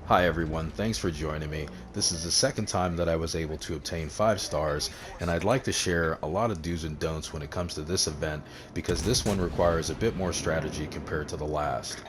Hi everyone, thanks for joining me. This is the second time that I was able to obtain 5 stars, and I'd like to share a lot of do's and don'ts when it comes to this event because this one requires a bit more strategy compared to the last.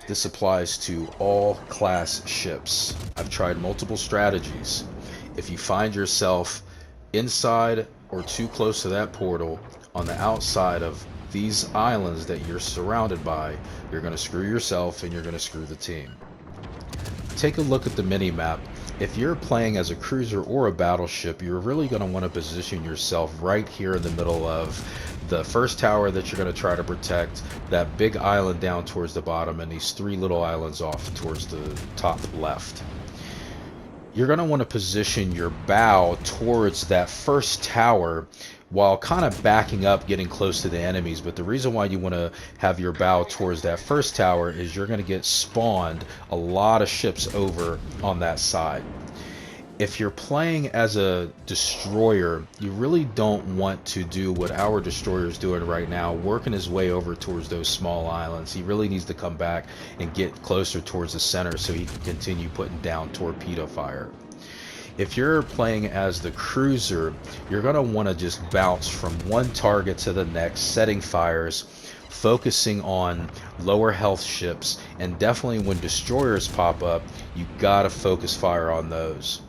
This applies to all class ships. I've tried multiple strategies. If you find yourself inside or too close to that portal on the outside of these islands that you're surrounded by, you're going to screw yourself and you're going to screw the team. Take a look at the mini-map. If you're playing as a cruiser or a battleship, you're really going to want to position yourself right here in the middle of the first tower that you're going to try to protect, that big island down towards the bottom, and these 3 little islands off towards the top left. You're going to want to position your bow towards that first tower while kind of backing up, getting close to the enemies. But the reason why you want to have your bow towards that first tower is you're going to get spawned a lot of ships over on that side. If you're playing as a destroyer, you really don't want to do what our destroyer is doing right now, working his way over towards those small islands. He really needs to come back and get closer towards the center so he can continue putting down torpedo fire. If you're playing as the cruiser, you're going to want to just bounce from one target to the next, setting fires, focusing on lower health ships, and definitely when destroyers pop up, you got to focus fire on those.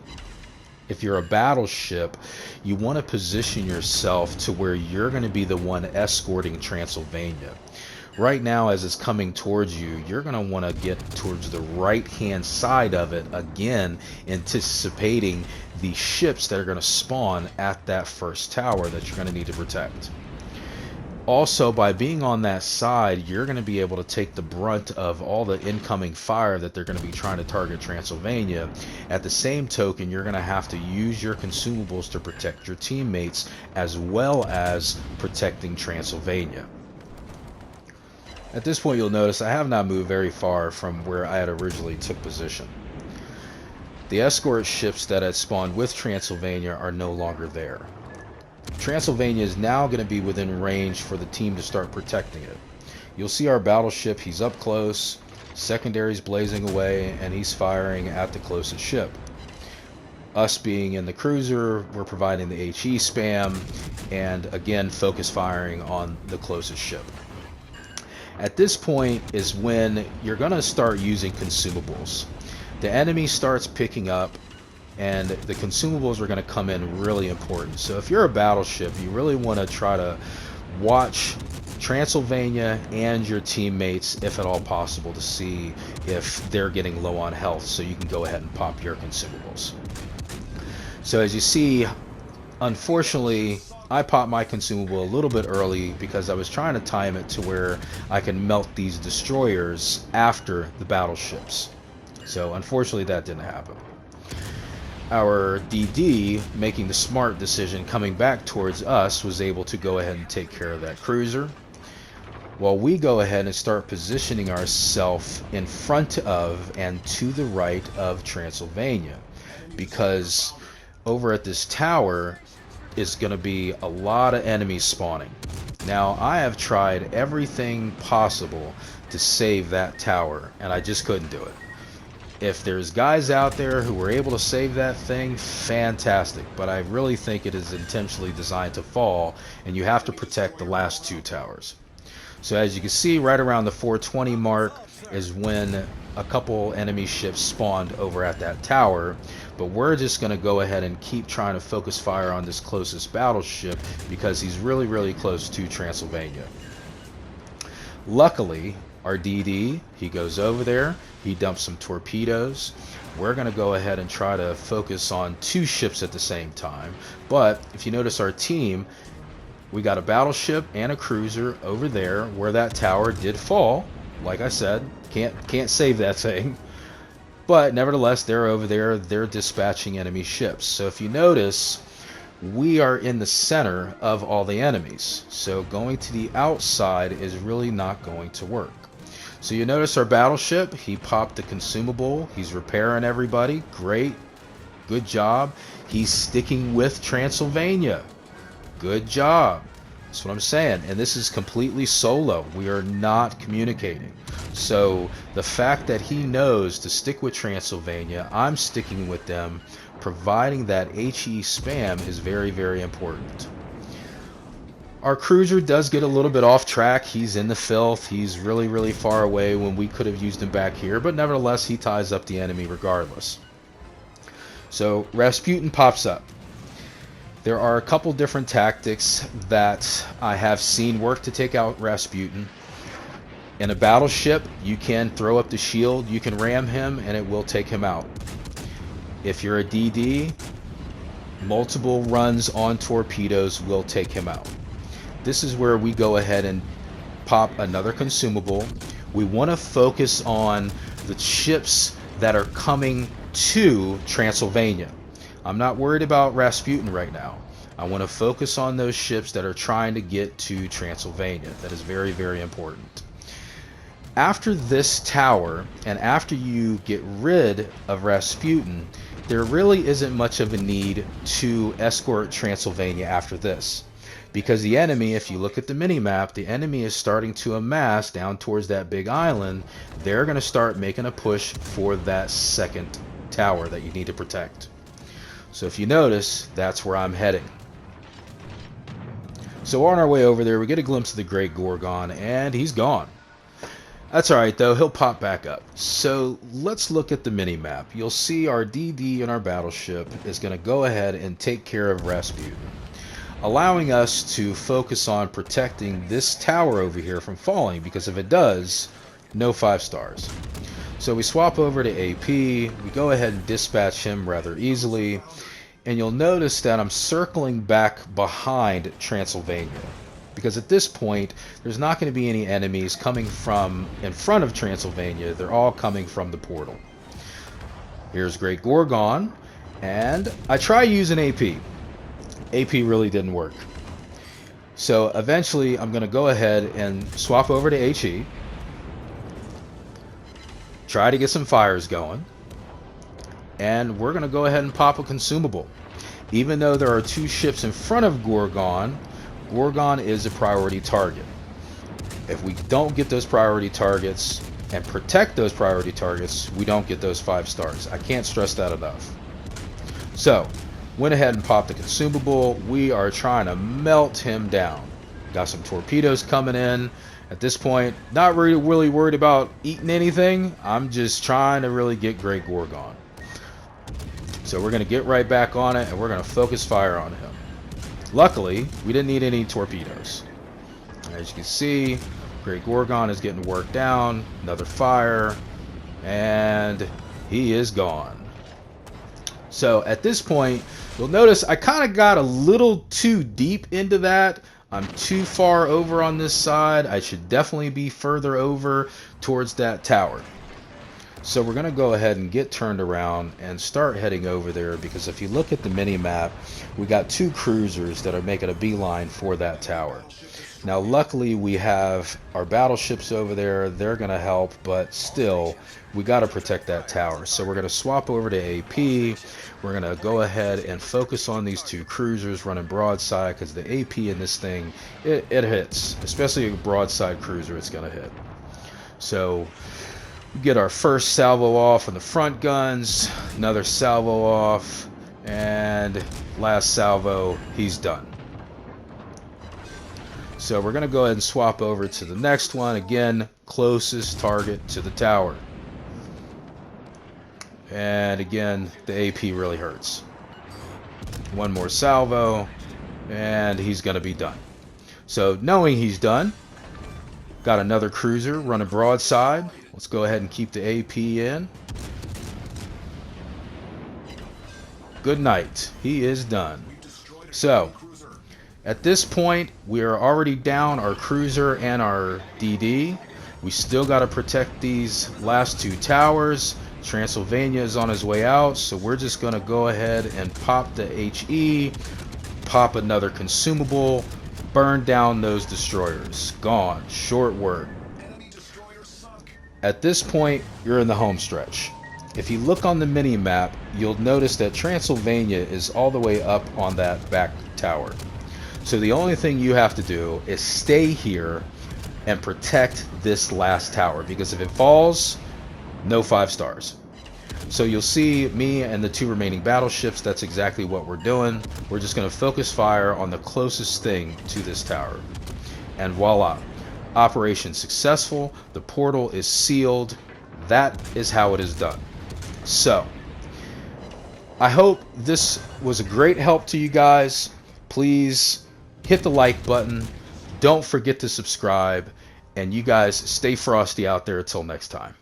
If you're a battleship, you want to position yourself to where you're going to be the one escorting Transylvania. Right now, as it's coming towards you, you're going to want to get towards the right-hand side of it, again, anticipating the ships that are going to spawn at that first tower that you're going to need to protect. Also, by being on that side, you're going to be able to take the brunt of all the incoming fire that they're going to be trying to target Transylvania. At the same token, you're going to have to use your consumables to protect your teammates as well as protecting Transylvania. At this point, you'll notice I have not moved very far from where I had originally took position. The escort ships that had spawned with Transylvania are no longer there. Transylvania is now going to be within range for the team to start protecting it. You'll see our battleship, he's up close, secondaries blazing away, and he's firing at the closest ship. Us being in the cruiser, we're providing the HE spam, and again, focus firing on the closest ship. At this point is when you're going to start using consumables. The enemy starts picking up, and the consumables are going to come in really important. So if you're a battleship, you really want to try to watch Transylvania and your teammates, if at all possible, to see if they're getting low on health so you can go ahead and pop your consumables. So as you see, unfortunately, I popped my consumable a little bit early because I was trying to time it to where I can melt these destroyers after the battleships. So unfortunately that didn't happen. Our DD, making the smart decision coming back towards us, was able to go ahead and take care of that cruiser, while we go ahead and start positioning ourselves in front of and to the right of Transylvania, because over at this tower is going to be a lot of enemies spawning. Now, I have tried everything possible to save that tower, and I just couldn't do it. If there's guys out there who were able to save that thing, fantastic. But I really think it is intentionally designed to fall, and you have to protect the last 2 towers. So as you can see, right around the 420 mark is when a couple enemy ships spawned over at that tower. But we're just going to go ahead and keep trying to focus fire on this closest battleship because he's really, really close to Transylvania. Luckily, our DD, he goes over there, he dumps some torpedoes. We're going to go ahead and try to focus on 2 ships at the same time. But if you notice our team, we got a battleship and a cruiser over there where that tower did fall. Like I said, can't save that thing. But nevertheless, they're over there, they're dispatching enemy ships. So if you notice, we are in the center of all the enemies. So going to the outside is really not going to work. So you notice our battleship, he popped the consumable, he's repairing everybody, great, good job. He's sticking with Transylvania, good job. That's what I'm saying. And this is completely solo. We are not communicating. So the fact that he knows to stick with Transylvania, I'm sticking with them, providing that HE spam is very, very important. Our cruiser does get a little bit off track. He's in the filth. He's really, really far away when we could have used him back here, but nevertheless, he ties up the enemy regardless. So Rasputin pops up. There are a couple different tactics that I have seen work to take out Rasputin. In a battleship, you can throw up the shield, you can ram him, and it will take him out. If you're a DD, multiple runs on torpedoes will take him out. This is where we go ahead and pop another consumable. We want to focus on the ships that are coming to Transylvania. I'm not worried about Rasputin right now. I want to focus on those ships that are trying to get to Transylvania. That is very, very important. After this tower, and after you get rid of Rasputin, there really isn't much of a need to escort Transylvania after this. Because the enemy, if you look at the mini-map, the enemy is starting to amass down towards that big island. They're going to start making a push for that second tower that you need to protect. So if you notice, that's where I'm heading. So on our way over there, we get a glimpse of the Great Gorgon, and he's gone. That's alright though, he'll pop back up. So let's look at the mini-map. You'll see our DD in our battleship is going to go ahead and take care of Rasputin, allowing us to focus on protecting this tower over here from falling, because if it does, no 5 stars. So we swap over to AP, we go ahead and dispatch him rather easily, and you'll notice that I'm circling back behind Transylvania, because at this point there's not going to be any enemies coming from in front of Transylvania. They're all coming from the portal. Here's Great Gorgon, and I try using AP. AP really didn't work. So eventually I'm going to go ahead and swap over to HE. Try to get some fires going. And we're going to go ahead and pop a consumable. Even though there are 2 ships in front of Gorgon, Gorgon is a priority target. If we don't get those priority targets and protect those priority targets, we don't get those 5 stars. I can't stress that enough. So went ahead and popped the consumable. We are trying to melt him down. Got some torpedoes coming in. At this point, not really worried about eating anything. I'm just trying to really get Great Gorgon. So we're going to get right back on it, and we're going to focus fire on him. Luckily, we didn't need any torpedoes. As you can see, Great Gorgon is getting worked down. Another fire, and he is gone. So at this point, you'll notice I kind of got a little too deep into that. I'm too far over on this side. I should definitely be further over towards that tower. So we're going to go ahead and get turned around and start heading over there, because if you look at the mini-map, we got 2 cruisers that are making a beeline for that tower. Now luckily we have our battleships over there. They're going to help, but still we got to protect that tower. So we're going to swap over to AP. We're going to go ahead and focus on these 2 cruisers running broadside, because the AP in this thing, it hits. Especially a broadside cruiser, it's going to hit. So we get our first salvo off on the front guns, another salvo off, and last salvo, he's done. So we're going to go ahead and swap over to the next one. Again, closest target to the tower. And again, the AP really hurts. One more salvo, and he's going to be done. So knowing he's done, got another cruiser running broadside. Let's go ahead and keep the AP in. Good night. He is done. So at this point, we are already down our cruiser and our DD. We still got to protect these last 2 towers. Transylvania is on his way out, so we're just going to go ahead and pop the HE, pop another consumable, burn down those destroyers. Gone. Short word. At this point, you're in the home stretch. If you look on the mini-map, you'll notice that Transylvania is all the way up on that back tower. So the only thing you have to do is stay here and protect this last tower, because if it falls, no 5 stars. So you'll see me and the 2 remaining battleships. That's exactly what we're doing. We're just going to focus fire on the closest thing to this tower. And voila, operation successful. The portal is sealed. That is how it is done. So I hope this was a great help to you guys. Please hit the like button. Don't forget to subscribe. And you guys stay frosty out there until next time.